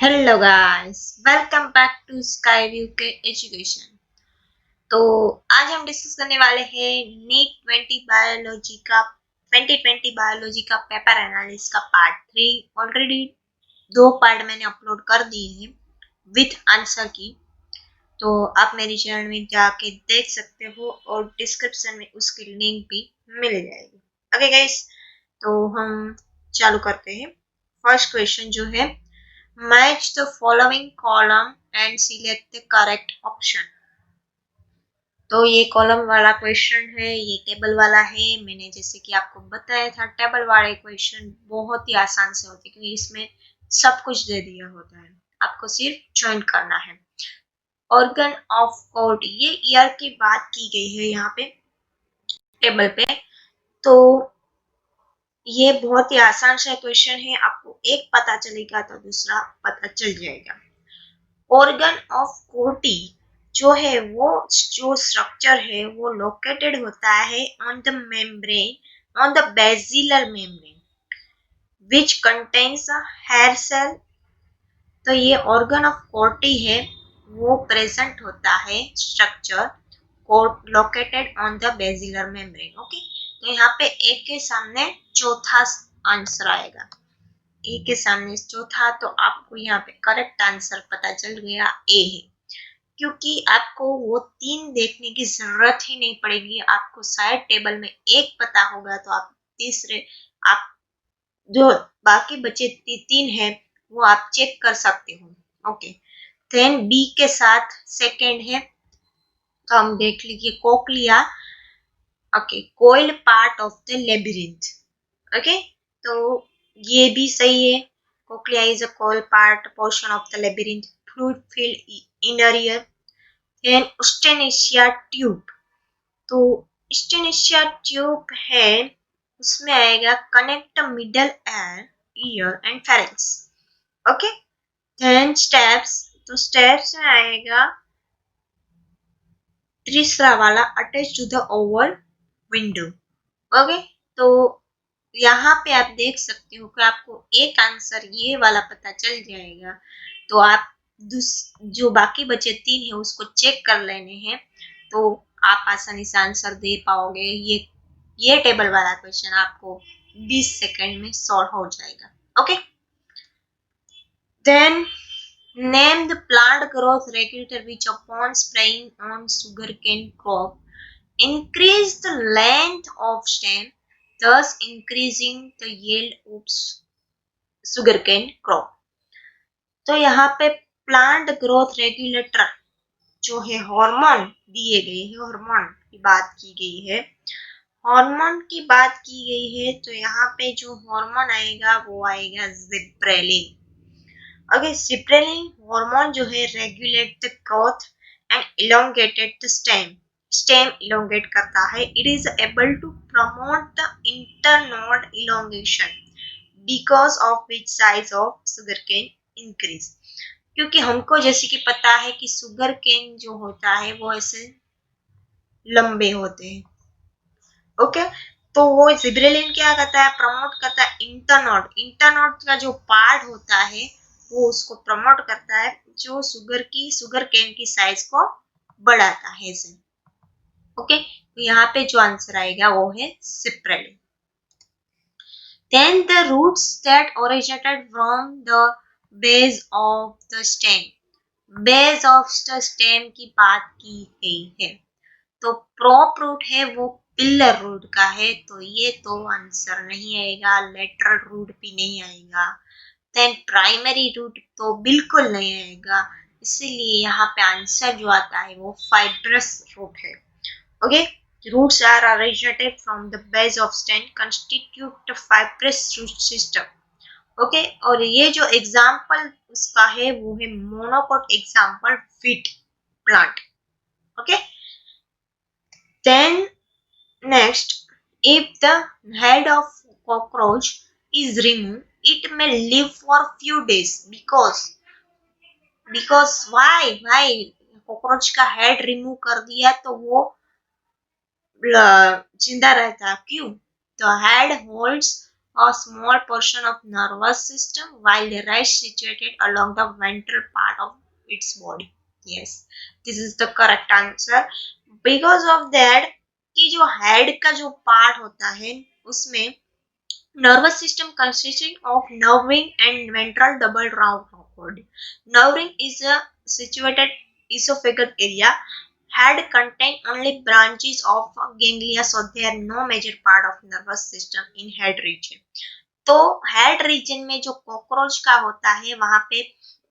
Hello guys, welcome back to sky view के education. तो आज हम डिस्कस करने वाले हैं नीट 2020 बायोलॉजी का पेपर एनालिसिस का पार्ट 3। ऑलरेडी 2 पार्ट मैंने अपलोड कर दिए हैं विथ आंसर की। तो आप मेरे चैनल में जाके देख सकते हो और डिस्क्रिप्शन में उसकी लिंक भी मिल जाएगी। ओके गाइस, तो हम चालू करते हैं। फर्स्ट क्वेश्चन जो है, match the following column and select the correct option. तो ये कॉलम वाला क्वेश्चन है, ये टेबल वाला है। मैंने जैसे कि आपको बताया था, टेबल वाले क्वेश्चन बहुत ही आसान से होते हैं क्योंकि इसमें सब कुछ दे दिया होता है, आपको सिर्फ ज्वाइन करना है। ऑर्गन ऑफ कोर्ट, ये ईयर की बात की गई है यहाँ पे टेबल पे। तो ये बहुत ही आसान सा क्वेश्चन है, आपको एक पता चलेगा तो दूसरा पता चल जाएगा। ऑर्गन ऑफ कोटी जो है, वो जो स्ट्रक्चर है वो लोकेटेड होता है on the membrane, on the basilar membrane which contains a hair cell. तो ये ऑर्गन ऑफ कोटी है, वो प्रेजेंट होता है structure located on the basilar membrane. Okay, तो यहाँ पे एक के सामने चौथा आंसर आएगा। ए के सामने चौथा, तो आपको यहाँ पे करेक्ट आंसर पता चल गया, ए है। क्योंकि आपको वो 3 देखने की जरूरत ही नहीं पड़ेगी, आपको शायद टेबल में एक पता होगा तो आप तीसरे, आप जो बाकी बचे 3 है वो आप चेक कर सकते हो। ओके, देन बी के साथ सेकंड है, तो हम देख लीजिए cochlea. Okay, coil part of the labyrinth. Okay, तो ये भी सही है। Cochlea is a coil part portion of the labyrinth fluid field inner ear. Then Eustachian tube, तो स्टेनेशिया ट्यूब है, उसमें आएगा connect middle air ear and pharynx. Okay, then stapes, तो स्टेप्स में आएगा तीसरा वाला attach to the oval window. Okay, तो यहाँ पे आप देख सकते हो कि आपको एक आंसर ये वाला पता चल जाएगा, तो आप जो बाकी बचे 3 है उसको चेक कर लेने हैं, तो आप आसानी से आंसर दे पाओगे। ये टेबल वाला क्वेश्चन आपको 20 सेकंड में सॉल्व हो जाएगा। Okay, then name the plant growth regulator which upon spraying on sugarcane crop increase the length of stem, thus increasing the yield of sugarcane crop। तो यहाँ पे प्लांट ग्रोथ रेगुलेटर जो है, hormone दिए गए हैं, हार्मोन की बात की गई है, हार्मोन की बात की गई है। तो यहाँ पे जो हार्मोन आएगा वो आएगा जिब्रेलिन। ओके, जिब्रेलिन हार्मोन जो है regulate the growth and elongated the stem, stem elongate करता है। It is able to promote the internode elongation because of which size of sugarcane increase. क्योंकि हमको जैसे कि पता है कि सुगर केन जो होता है वो ऐसे लंबे होते हैं। ओके, तो वो जिब्रेलिन क्या करता है, प्रमोट करता है इंटरनोड, इंटरनोड का जो पार्ट होता है वो उसको प्रमोट करता है, जो सुगर केन की साइज को बढ़ाता है इसे। ओके, तो यहाँ पे जो आंसर आएगा वो है gibberellin. Then the roots that originated from the base of the stem, base of the stem की बात की गई है। तो प्रॉप रूट है वो पिलर रूट का है, तो ये तो आंसर नहीं आएगा। लेटरल रूट भी नहीं आएगा। देन प्राइमरी रूट तो बिल्कुल नहीं आएगा, इसीलिए यहाँ पे आंसर जो आता है वो फाइब्रस रूट है। Okay, roots are originated from the base of stem constitute the fibrous root system। Okay, और ये जो एग्जाम्पल उसका है वो है monocot example fit plant. Okay, then next, if the head of cockroach is removed it may live for few days because why cockroach का head remove कर दिया तो वो जिंदा रहता, क्यों? The head holds a small portion of nervous system while the rest situated along the ventral part of its body. Yes, this is the correct answer. Because of that कि जो head का जो पार्ट होता है उसमें nervous system consisting of nerve ring and ventral double round cord. Nerve ring is situated esophageal area. Head contain only branches of ganglia, so there are no major part of nervous system in head region. तो head region में जो cockroach का होता है वहां पे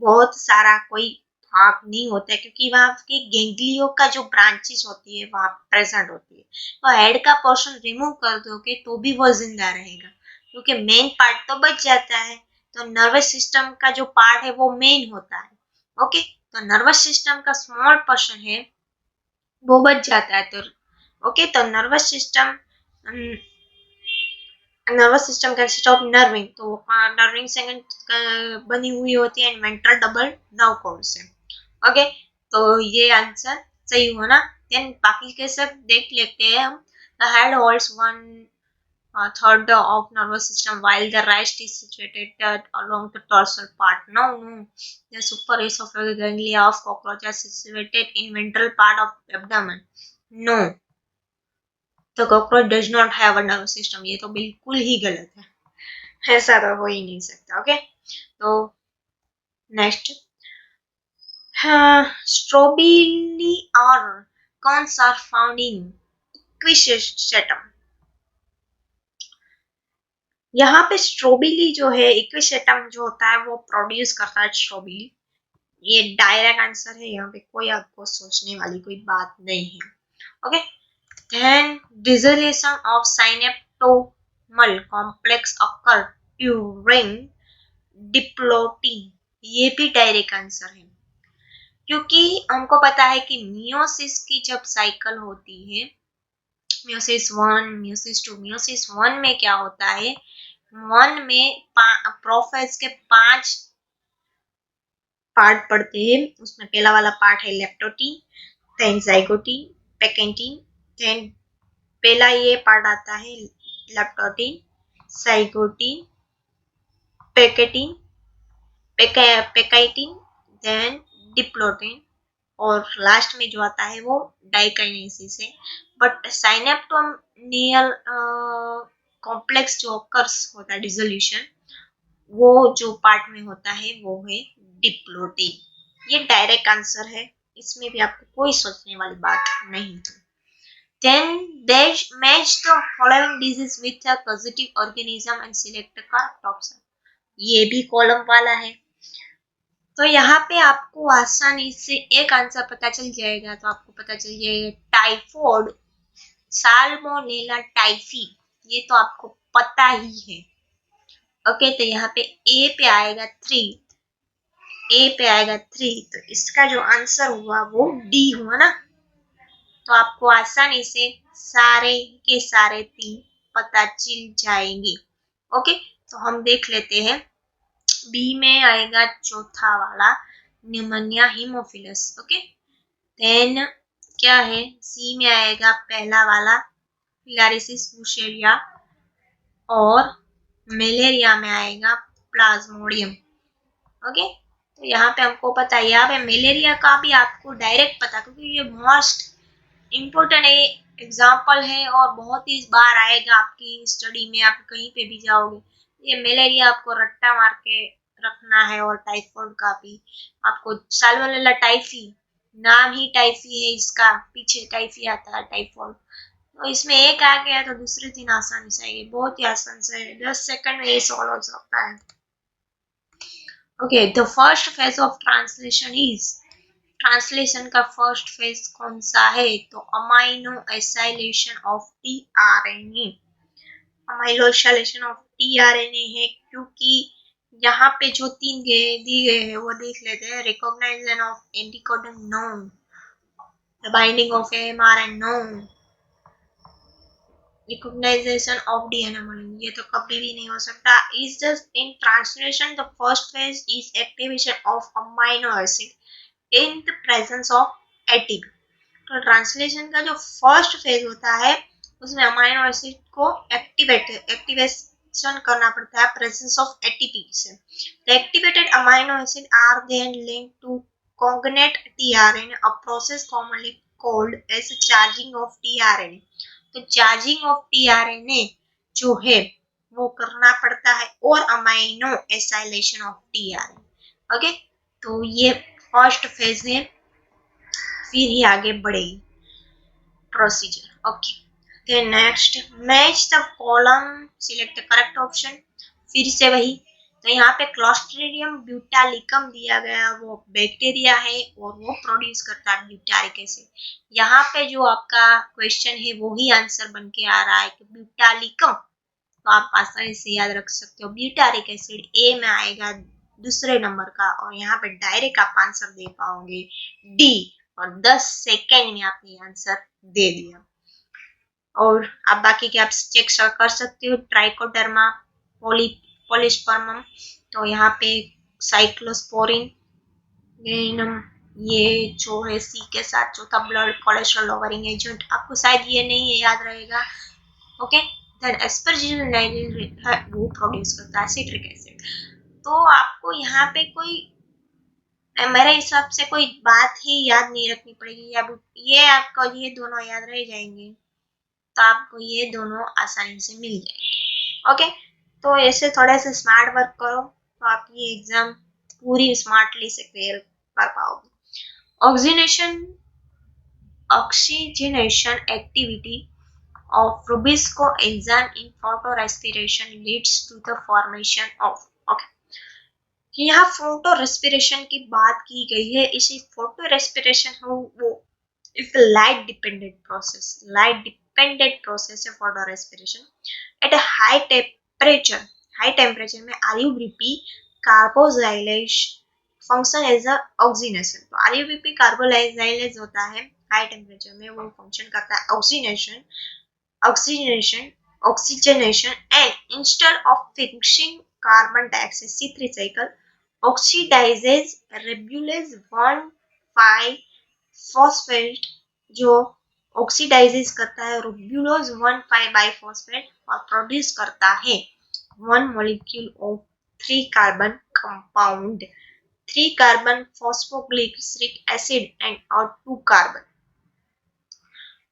बहुत सारा कोई भाग नहीं होता है क्योंकि वहां के गेंगलियो का जो ब्रांचेस होती है वहां प्रेजेंट होती है। तो हेड का पोर्शन रिमूव कर दोगे तो भी वो जिंदा रहेगा क्योंकि मेन पार्ट तो बच जाता है। तो नर्वस सिस्टम का जो पार्ट है वो मेन होता है। ओके, तो नर्वस सिस्टम का स्मॉल पोर्शन है वो बच जाता है। तो ओके, तो नर्वस सिस्टम कंसिस्ट ऑफ नर्विंग, तो नर्विंग से बनी हुई होती है वेंट्रल डबल नर्व कोड से। ओके, तो ये आंसर सही हुआ ना। देन बाकी के सब देख लेते हैं हम। The head holds one third of nervous system while the rest is situated along the dorsal part. No, no. The supraesophageal ganglia of cockroach are situated in ventral part of abdomen. No, the cockroach does not have a nervous system. ये तो बिल्कुल ही गलत है, ऐसा तो हो ही नहीं सकता। ओके, तो नेक्स्ट, स्ट्रोबिली और cones are found in Equisetum. यहाँ पे स्ट्रोबिली जो है इक्विसेटम जो होता है वो प्रोड्यूस करता है स्ट्रोबिली। ये डायरेक्ट आंसर है, यहाँ पे कोई आपको सोचने वाली कोई बात नहीं है। Okay, then dissolution of synaptomal complex occur during डिप्लोटिंग, ये भी डायरेक्ट आंसर है क्योंकि हमको पता है कि मियोसिस की जब साइकिल होती है, मियोसिस 1, मियोसिस 2, मियोसिस 1 में क्या होता है, 1 में प्रोफेज के 5 पार्ट पढ़ते हैं। उसमें पहला वाला पार्ट है लेप्टोटीन, देन जाइगोटीन, पेकेंटीन, देन पहला ये पार्ट आता है लेप्टोटीन, जाइगोटीन, पेकेटीन, पेकाइटीन, देन डिप्लोटीन और लास्ट में जो आता है वो डाइकाइनेसिस है। बट साइनेप्टोनियल कॉम्प्लेक्स जो ऑकर्स होता है डिसोल्यूशन, वो जो पार्ट में होता है वो है डिप्लोटीन। ये डायरेक्ट आंसर है, इसमें भी आपको कोई सोचने वाली बात नहीं है। Then they match the following disease with a positive organism and select the correct option. ये भी कॉलम वाला है, तो यहाँ पे आपको आसानी से एक आंसर पता चल जाएगा। तो आपको पता चल जाएगा टाइफॉइड, साल्मोनेला टाइफी, ये तो आपको पता ही है। ओके, तो यहाँ पे ए पे आएगा 3, ए पे आएगा 3, तो इसका जो आंसर हुआ वो डी हुआ ना। तो आपको आसानी से सारे के सारे 3 पता चल जाएंगे। ओके, तो हम देख लेते हैं। बी में आएगा चौथा वाला निमोनिया हीमोफिलस। ओके, देन क्या है, सी में आएगा पहला वाला फिलारिसिस बुशेरिया और मलेरिया में आएगा प्लाज्मोडियम। ओके, तो यहाँ पे हमको पता है, यहाँ पे मलेरिया का भी आपको डायरेक्ट पता क्योंकि ये मोस्ट इम्पोर्टेंट एग्जाम्पल है और बहुत ही बार आएगा आपकी स्टडी में, आप कहीं पे भी जाओगे। ये मलेरिया आपको रट्टा मार के रखना है और टाइफाइड का भी आपको। साल्मोनेला टाइफी, नाम ही टाइफी है इसका, पीछे टाइफी आता है टाइफाइड। तो इसमें एक आ गया तो दूसरे दिन आसानी से आएगी, बहुत ही आसान से 10 सेकंड में ये सॉल्व हो सकता है। Okay, the first phase of translation is, translation का फर्स्ट फेज कौन सा है, तो amino acylation of tRNA. Amino acylation of tRNA है क्योंकि यहाँ पे जो 3 दिए गए हैं वो देख लेते हैं। Recognisation of anticodon no, binding of mRNA no, recognisation of DNA ये तो कभी भी नहीं हो सकता। Is just in translation the first phase is activation of amino acid in the presence of ATP. तो ट्रांसलेशन का जो फर्स्ट फेज होता है उसमें अमाइनो एसिड को एक्टिवेशन रिएक्शन करना पड़ता है प्रेजेंस ऑफ एटीपी से। The activated amino acid are then linked to cognate tRNA, a process commonly called as charging of tRNA. तो चार्जिंग ऑफ टीआरएनए जो है वो करना पड़ता है और aminoacylation of tRNA. Okay, तो ये फर्स्ट फेज है, फिर ही आगे बढ़ेगी procedure. Okay, then next match the column, select the correct option। फिर से वही, तो यहाँ पे क्लोस्ट्रीडियम ब्यूटालिकम दिया गया, वो बैक्टीरिया है और वो प्रोड्यूस करता है ब्यूटारिक एसिड। यहाँ पे जो आपका क्वेश्चन है वो ही आंसर बन के आ रहा है कि ब्यूटालिकम, तो आप आसानी से याद रख सकते हो ब्यूटारिक एसिड ए में आएगा दूसरे नंबर का, और यहाँ पे डायरेक्ट आप आंसर दे पाओगे डी, और 10 सेकेंड में आपने आंसर दे दिया। और आप बाकी के आप चेक कर सकते हो, ट्राइकोडर्मा, पॉलिस्पर्मम, तो यहाँ पे साइक्लोस्पोरिन, ये जो है सी के साथ चौथा ब्लड कोलेस्ट्रॉल लोअरिंग एजेंट, आपको शायद ये नहीं है, याद रहेगा। ओके, देन एस्परजिलस है वो प्रोड्यूस करता है सिट्रिक एसिड। तो आपको यहाँ पे कोई, मेरे हिसाब से कोई बात ही याद नहीं रखनी पड़ेगी, अब ये आपको ये दोनों याद रह जाएंगे, तो आपको ये दोनों आसानी से मिल जाएंगे। ओके, तो ऐसे थोड़ा सा स्मार्ट वर्क करो तो आप ये एग्जाम पूरी स्मार्टली से क्लियर कर पाओगे। Oxygenation activity of Rubisco enzyme in photorespiration leads to the formation of, okay, यहाँ फोटो रेस्पिरेशन की बात की गई है। इसी फोटो रेस्पिरेशन हो वो is light dependent process, light dependent process है photorespiration at a high temperature में RuBP carboxylase function as a oxygenation. तो आरयूबीपी कार्बोजाइलेज होता है हाई टेम्परेचर में, वो फंक्शन करता है oxygenation, and instead of fixing carbon dioxide C3 cycle oxidizes ribulose 1,5-phosphate, जो ऑक्सीडाइजेज करता है रुब्यूलोज 1,5-बाइफॉस्फेट और प्रोड्यूस करता है 1 molecule of 3 carbon compound, 3 carbon phosphoglyceric acid and और 2 carbon।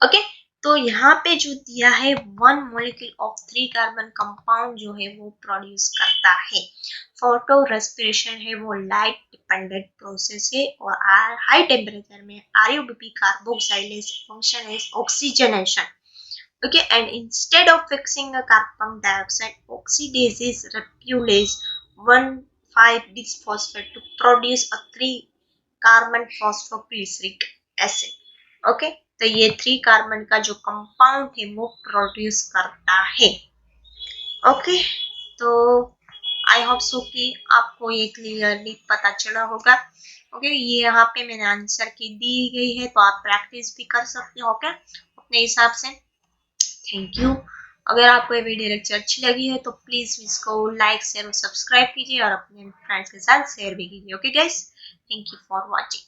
ओके, तो यहाँ पे जो दिया है 1 molecule of 3 कार्बन कंपाउंड जो है वो प्रोड्यूस करता है। फोटो रेस्पिरेशन है वो लाइट डिपेंडेंट प्रोसेस है और हाई टेम्परेचर में RuBP carboxylase function is oxygenation. Okay, and instead of fixing a carbon dioxide oxidises ribulose 1,5-बिसफॉस्फेट to produce a 3 carbon phosphoglyceric acid. Okay, तो ये 3 कार्बन का जो कंपाउंड है वो प्रोड्यूस करता है। ओके, तो आई होप सो कि आपको ये क्लियरली पता चला होगा। ओके, ये यहाँ पे मैंने आंसर की दी गई है, तो आप प्रैक्टिस भी कर सकते हो ओके अपने हिसाब से। Thank you. अगर आपको ये वीडियो लेक्चर अच्छी लगी है तो प्लीज इसको लाइक शेयर और सब्सक्राइब कीजिए और अपने फ्रेंड्स के साथ शेयर भी कीजिए। Okay guys, thank you for watching.